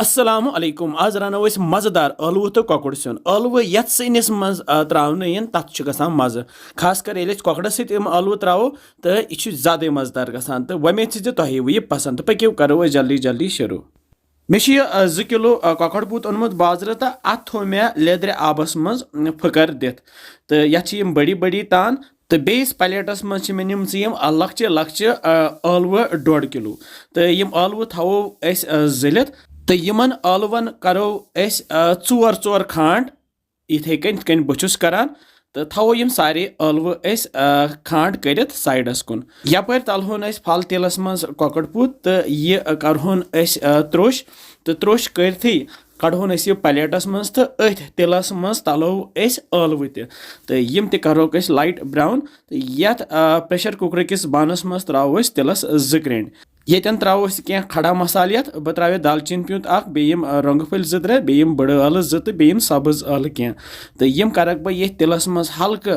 अस्सलाम अलैकुम आज रनो अस मजेदार ٲلوٕ तो कॉकड़ सिन ٲلوٕ यथ सिनिस मज त्रावने यन तथ छु गसान मजे खास कर येले कॉकड़स सित ٲلوٕ त्रावो तो यह ज्यादा मजेदार गसान तो वमे ज तोहि यह पसंद पक्यो करो जल्दी जल्दी शुरू मे 2 किलो कॉकड़ पूत ओनमुत बाजार तो अत थो मे लेदरे आबस मज फकर दित तो यथ बड़ी बड़ी तान तो बेस प्लेटस मज मे निम लक्चे लक्चे ٲلوٕ 1.5 किलो तो ٲلوٕ थवो अस जलित तो यमन ٲلوَن करो अस 4 खांड इथे कन बहुस करान तो थवो यम सारे ٲلوٕ अस खांड करित साइडस कुन यपर तलहोन अस फल तेलस मज कॉकड़ पूत तो यह करहोन अस त्रोश तो त्रोश करथी कड़होन अस प्लेटस मज तो अथ तिलस मज तलो अस ٲلوٕ तो यम ते करो अस लाइट ब्राउन तो यथ प्रेशर कुकर किस बानस मज त्रावो अस तिलस 2 ग्रेंड येतन त्रावो अस कह खड़ा मसाल यथ बह त्रावे दालचीन प्यूत अख बेयम रंगफल 2-3 बेयम बड़ ٲلہٕ 2 तो बेयम सब्ज ٲلہٕ कह तो यम करक बह ये तिलस मज हल्के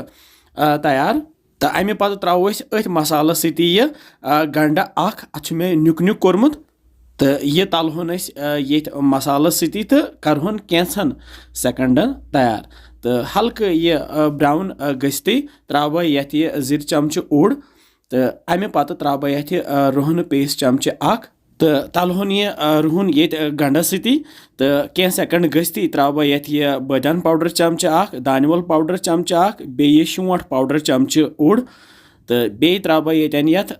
तैयार तो अमे पत त्रावो अस अथ मसालस सती यह गंडा अख अथ मे न्युक न्युक कोरमुत तो यह तलहोन अस ये मसालस सती तो करहोन कैंसन सेकंडन तैयार तो हल्के यह ब्राउन गस्ती त्राव यथ यह 2 चमचे ओड़ तो अमे पत त्राव यथ रुहन पेस्ट चमचे अख तो तलहोन यह रुहन ये गंडस सती तो कह सेकंड गस्ती त्राव यथ यह बदान पाउडर चमचे अख दानवल पाउडर चमचे अख बे शोंठ पाउडर चमचे ओड़ तो बे त्राव यन यथ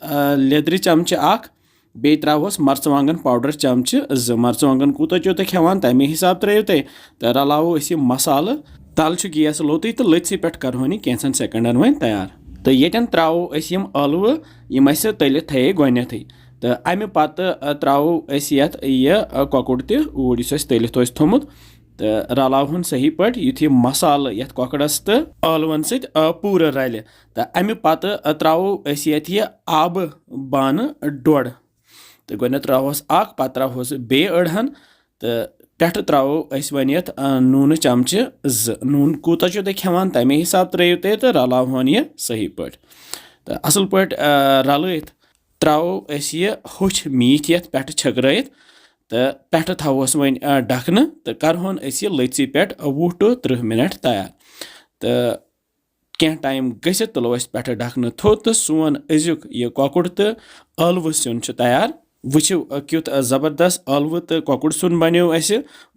लेदर चमचे अख बे त्रावस मर्चवांगन पाउडर चमचे 2 मर्चवांगन कूत चो तुम खेवान तमे हिसाब त्रो तो रलावो अस मसाल तल गैस लोत तो लथसी पे करो कैंसन सेकंडन वन तैयार तो येन त्रावो अस ٲلوٕ यम अस तलित थे गोथै तो अमे पत त्रावो अस यथ यह कॉकड़ तूर इस तलित थोमुत तो रलावहन सही पे युथ मसाल यथ कॉकड़स तो ٲلوَن सत पूरा रल तो अमे पत त्रावो अस यथ यह आब बान 1.5 तो गोन त्रावोस अख पत त्रावोस बे अड़हन तो पे त्रावो अस वन यथ नून चमचे 2 नून कूत तुम खेवान तमे हिसाब त्रो तो रलावहन यह सही पे तो असल पे रलित त्रावो अस यह होछ मीठ यथ पे छकरत तो पे थवोस वन ढकन तो करहोन अस यह लथसी पे 20 to 30 मिनट तैयार तो कह टाइम गसित तुलो अस पे ढकन थो तो सोन अजुक यह कॉकड़ तो ٲلوٕ सिन तैयार वुचो क्युत जबरदस्त ٲلوٕ तो कॉकड़ सिन बनो अस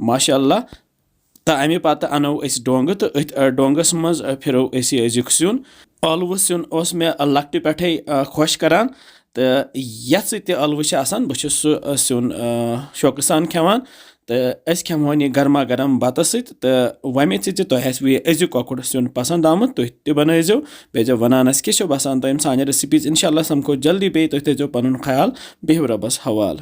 माशाअल्लाह तो अमे पत अनो अस डोंग तो अथ डोंगस मज फिरो अस अजुक सिन ٲلوٕ सिन मे लकट पे खुश करान तो यथ सत ٲلوٕ आसान बहुत सह सिन शौक सान खेवान तो अस खेमोन यह गर्मा गर्म बत सत तो वमे तुह अजुक कॉकड़ सिन पसंद आमुत तुह बनजो बेजो वनानस क्या बसान तुम सान रेसिपीज इंशाल्लाह समको जल्दी बे तुह थो पन ख्याल बिहु रबस हवाल।